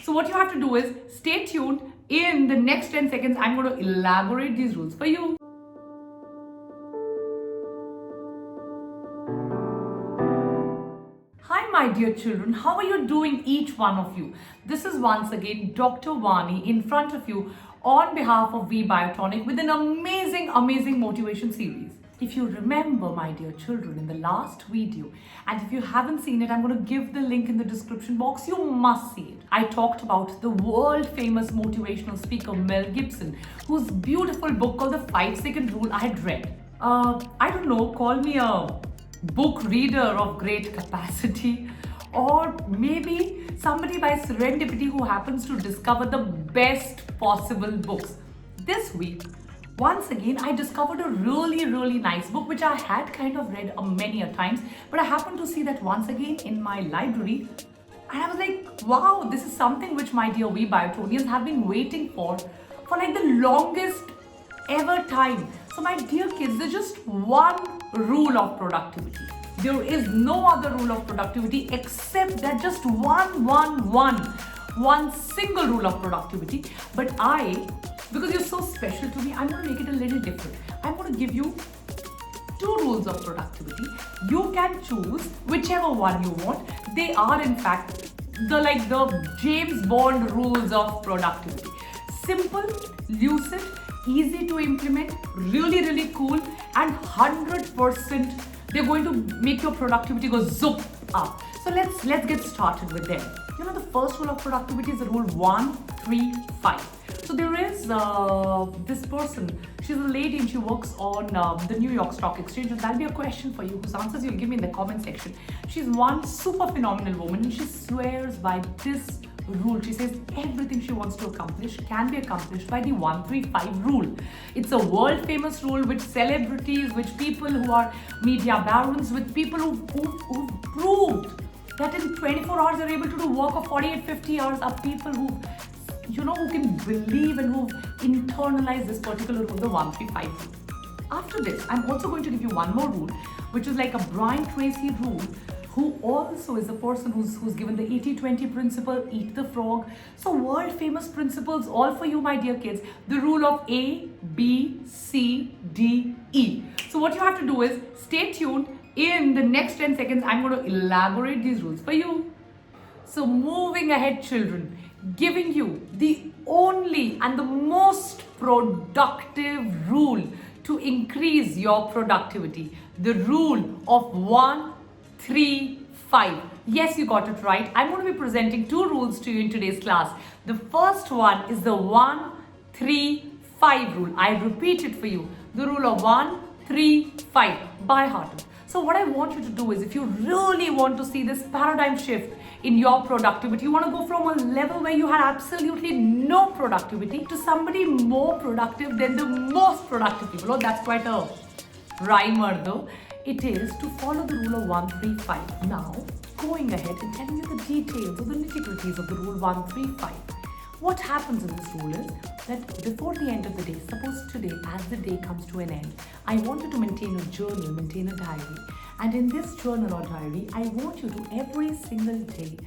So what you have to do is stay tuned. In the next 10 seconds, I'm going to elaborate these rules for you. Hi, my dear children. How are you doing, each one of you? This is once again Dr. Vani in front of you on behalf of V Biotonic with an amazing motivation series. If you remember, my dear children, in the last video, and if you haven't seen it, I'm going to give the link in the description box. You must see it. I talked about the world famous motivational speaker Mel Gibson, whose beautiful book called The 5-Second Rule I had read. I don't know, call me a book reader of great capacity, or maybe somebody by serendipity who happens to discover the best possible books. This week, once again, I discovered a really nice book which I had kind of read many a times, but I happened to see that once again in my library, and I was like, wow, this is something which my dear We Biotonians have been waiting for like the longest ever time. So my dear kids, there's just one rule of productivity. There is no other rule of productivity except that just one single rule of productivity. But because you're so special to me, I'm going to make it a little different. I'm going to give you 2 rules of productivity. You can choose whichever one you want. They are in fact the James Bond rules of productivity. Simple, lucid, easy to implement, really cool, and 100% they're going to make your productivity go zoop up. So let's get started with them. You know, the first rule of productivity is the rule 1-3-5. So there is this person, she's a lady and she works on the New York Stock Exchange, and that'll be a question for you whose answers you'll give me in the comment section. She's one super phenomenal woman and she swears by this rule. She says everything she wants to accomplish can be accomplished by the 1-3-5 rule. It's a world famous rule which celebrities, which people who are media barons, with people who proved that in 24 hours they're able to do work of 48-50 hours, are people who can believe and who've internalized this particular rule, the 1-3-5 rule. After this, I'm also going to give you one more rule, which is like a Brian Tracy rule, who also is a person who's given the 80-20 principle, eat the frog. So world famous principles all for you, my dear kids. The rule of A, B, C, D, E. So what you have to do is stay tuned. In the next 10 seconds, I'm going to elaborate these rules for you. So moving ahead, children, giving you the only and the most productive rule to increase your productivity. The rule of 1-3-5. Yes, you got it right. I'm going to be presenting 2 rules to you in today's class. The first one is the 1-3-5 rule. I repeat it for you. The rule of 1-3-5 by heart. So what I want you to do is, if you really want to see this paradigm shift in your productivity, you want to go from a level where you had absolutely no productivity to somebody more productive than the most productive people. Oh, that's quite a rhymer though. It is to follow the rule of 1-3-5. Now, going ahead and telling you the details or the nitty-gritties of the rule 1-3-5. What happens in this rule is that before the end of the day, suppose today, as the day comes to an end, I want you to maintain a journal, maintain a diary. And in this journal or diary, I want you to every single day,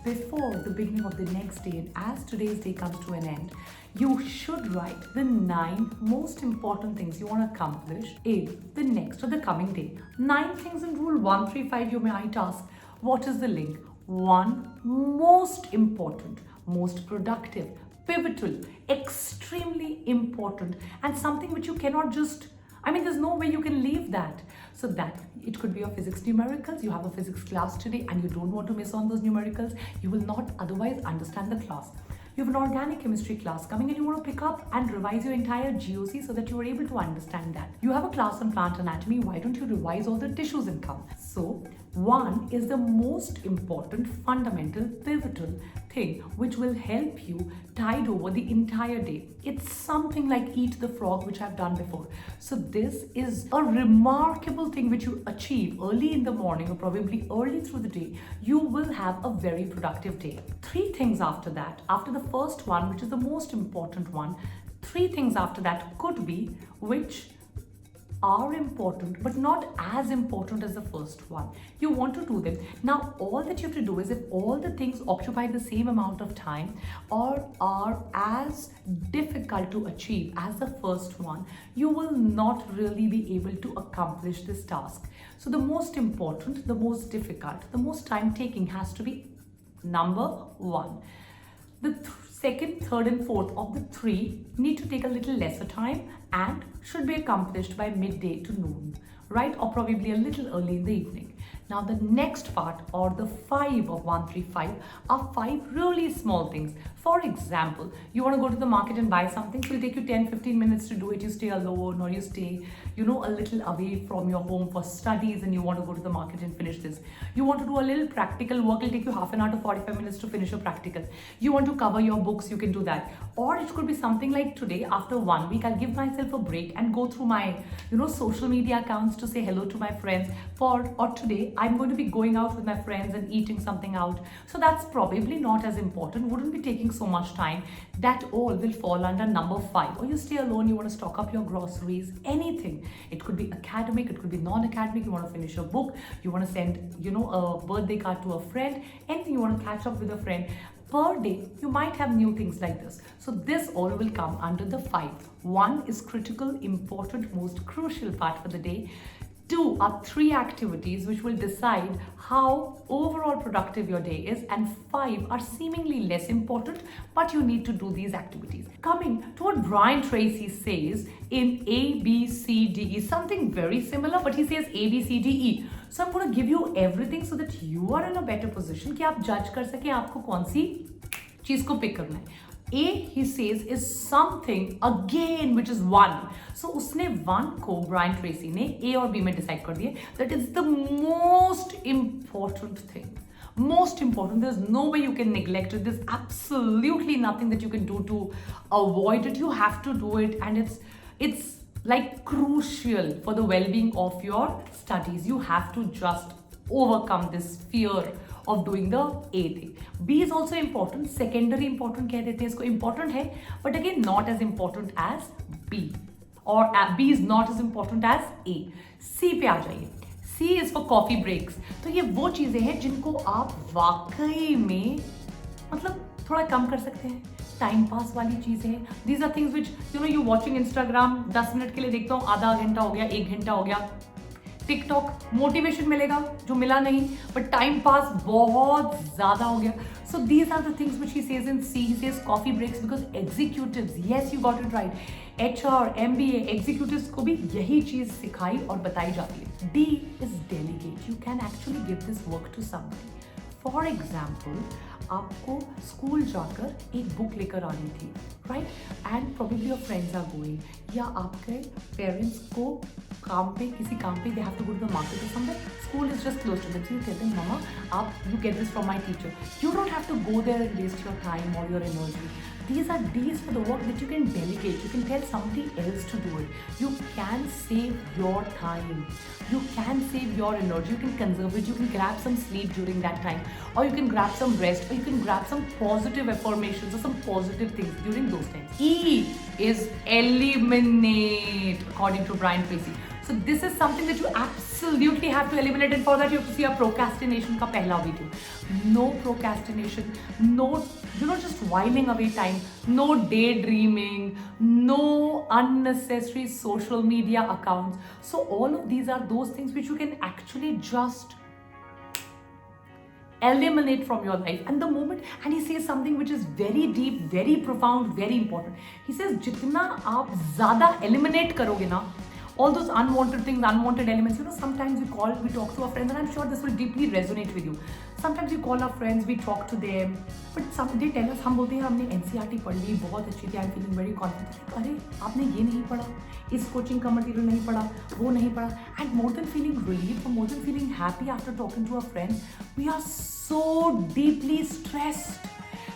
before the beginning of the next day, and as today's day comes to an end, you should write the 9 most important things you want to accomplish in the next or the coming day. 9 things in rule 1-3-5. You might ask, what is the link? 1, most important, most productive, pivotal, extremely important, and something which you cannot just, there's no way you can leave that. So that it could be your physics numericals. You have a physics class today and you don't want to miss on those numericals. You will not otherwise understand the class. You have an organic chemistry class coming and you want to pick up and revise your entire GOC so that you are able to understand that. You have a class on plant anatomy. Why don't you revise all the tissues in come? So 1 is the most important, fundamental, pivotal thing which will help you tide over the entire day. It's something like eat the frog, which I've done before. So this is a remarkable thing which you achieve early in the morning or probably early through the day. You will have a very productive day. 3 things after that, after the first one, which is the most important one, 3 things after that could be which are important, but not as important as the first one. You want to do them. Now, all that you have to do is, if all the things occupy the same amount of time or are as difficult to achieve as the first one, you will not really be able to accomplish this task. So the most important, the most difficult, the most time taking has to be number one. The second, third, and fourth of the three need to take a little lesser time and should be accomplished by midday to noon, right? Or probably a little early in the evening. Now, the next part, or the 5 of 135, are 5 really small things. For example, you want to go to the market and buy something, so it'll take you 10-15 minutes to do it. You stay alone, or you stay, a little away from your home for studies, and you want to go to the market and finish this. You want to do a little practical work, it'll take you half an hour to 45 minutes to finish your practical. You want to cover your books, you can do that. Or it could be something like today, after 1 week, I'll give myself a break and go through my, social media accounts to say hello to my friends. Or today, I'm going to be going out with my friends and eating something out. So that's probably not as important, wouldn't be taking so much time. That all will fall under number 5. Or you stay alone, you want to stock up your groceries, anything. It could be academic, it could be non-academic, you want to finish a book, you want to send, a birthday card to a friend, anything, you want to catch up with a friend. Per day, you might have new things like this. So this all will come under the 5. 1 is critical, important, most crucial part for the day. 2 are 3 activities which will decide how overall productive your day is, and 5 are seemingly less important, but you need to do these activities. Coming to what Brian Tracy says in A, B, C, D, E, something very similar, but he says A, B, C, D, E. So I'm going to give you everything so that you are in a better position कि आप judge कर सके आपको कौन सी चीज को pick करना है. A, he says, is something again which is 1. So उसने 1 को Brian Tracy ने A और B में decide कर दिया that is the most important thing. Most important. There's no way you can neglect it. There's absolutely nothing that you can do to avoid it. You have to do it, and it's like crucial for the well-being of your studies. You have to just overcome this fear of doing the A thing. B is also important, secondary important कह देते हैं इसको, important है, but again not as important as B, or B is not as important as A. C पे आ जाइए. C is for coffee breaks. तो ये वो चीजें हैं जिनको आप वाकई में थोड़ा कम कर सकते हैं. टाइम पास वाली चीजें हैं. These are things which you watching Instagram 10 minute के लिए देखता हूँ, आधा घंटा हो गया, 1 घंटा हो गया. टिकटॉक मोटिवेशन मिलेगा जो मिला नहीं, बट टाइम पास बहुत ज्यादा हो गया. So these are the things which he says in C. He says coffee breaks because executives, yes you got it right, HR, MBA executives को भी यही चीज सिखाई और बताई जाती है. D is delegate. You can actually give this work to somebody. For example, आपको स्कूल जाकर एक बुक लेकर आनी थी, right, and probably your friends are going, या आपके पेरेंट्स को किसी काम पे they have to go to the market और somewhere, school is just close to them. So you tell them, mama आप you get this from my teacher. You don't have to go there and waste your time और your energy. These are D's for the work that you can delegate. You can tell somebody else to do it. You can save your time. You can save your energy. You can conserve it. You can grab some sleep during that time. Or you can grab some rest. Or you can grab some positive affirmations or some positive things during those times. E is eliminate, according to Brian Tracy. So this is something that you absolutely have to eliminate, and for that you have to see a procrastination का पहला video. No procrastination, no, just whiling away time, no daydreaming, no unnecessary social media accounts. So all of these are those things which you can actually just eliminate from your life. And the moment, and he says something which is very deep, very profound, very important. He says जितना आप ज़्यादा eliminate करोगे ना, all those unwanted things, unwanted elements, sometimes we talk to our friends, and I'm sure this will deeply resonate with you. Sometimes we call our friends, we talk to them, but they tell us, हम बोलते हैं हमने NCERT पढ़ ली, बहुत अच्छी थी, I'm feeling very confident. अरे आपने ये नहीं पढ़ा, इस कोचिंग का मटेरियल नहीं पढ़ा, वो नहीं पढ़ा. And more than feeling relieved, or more than feeling happy after talking to our friends, we are so deeply stressed.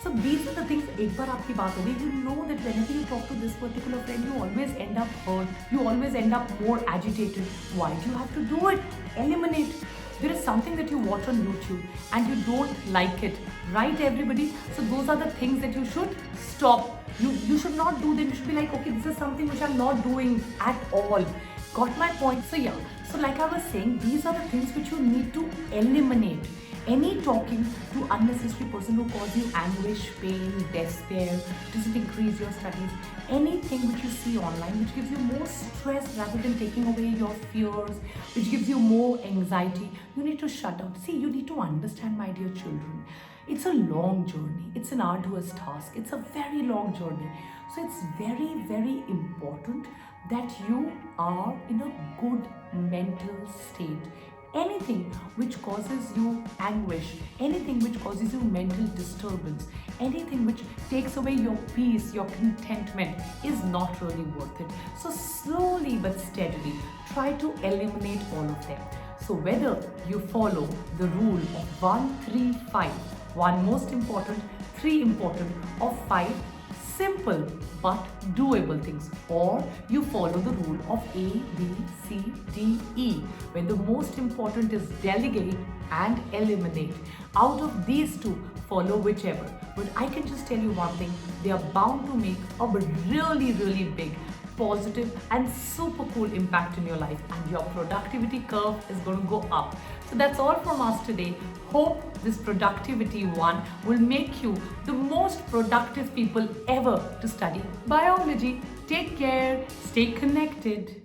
So these are the things. एक बार आपकी बात हो गई, you know that whenever you talk to this particular friend, you always end up hurt, you always end up more agitated. Why do you have to do it? Eliminate. There is something that you watch on YouTube and you don't like it, right, everybody? So those are the things that you should stop. You should not do them. You should be like, okay, this is something which I'm not doing at all. Got my point? So yeah, so like I was saying, these are the things which you need to eliminate. Any talking to unnecessary person who causes you anguish, pain, despair, doesn't increase your studies, anything which you see online which gives you more stress rather than taking away your fears, which gives you more anxiety, you need to shut down. See, you need to understand, my dear children, it's a long journey, it's an arduous task, it's a very long journey. So it's very, very important that you are in a good mental state. Anything which causes you anguish, anything which causes you mental disturbance, anything which takes away your peace, your contentment is not really worth it. So slowly but steadily try to eliminate all of them. So whether you follow the rule of 1, 3, 5, one most important, 3 important, or 5 simple but doable things, or you follow the rule of A, B, C, D, E, where the most important is delegate and eliminate. Out of these two, follow whichever. But I can just tell you one thing, they are bound to make a really, really big, positive and super cool impact in your life, and your productivity curve is going to go up. So that's all from us today. Hope this productivity one will make you the most productive people ever to study biology. Take care, stay connected.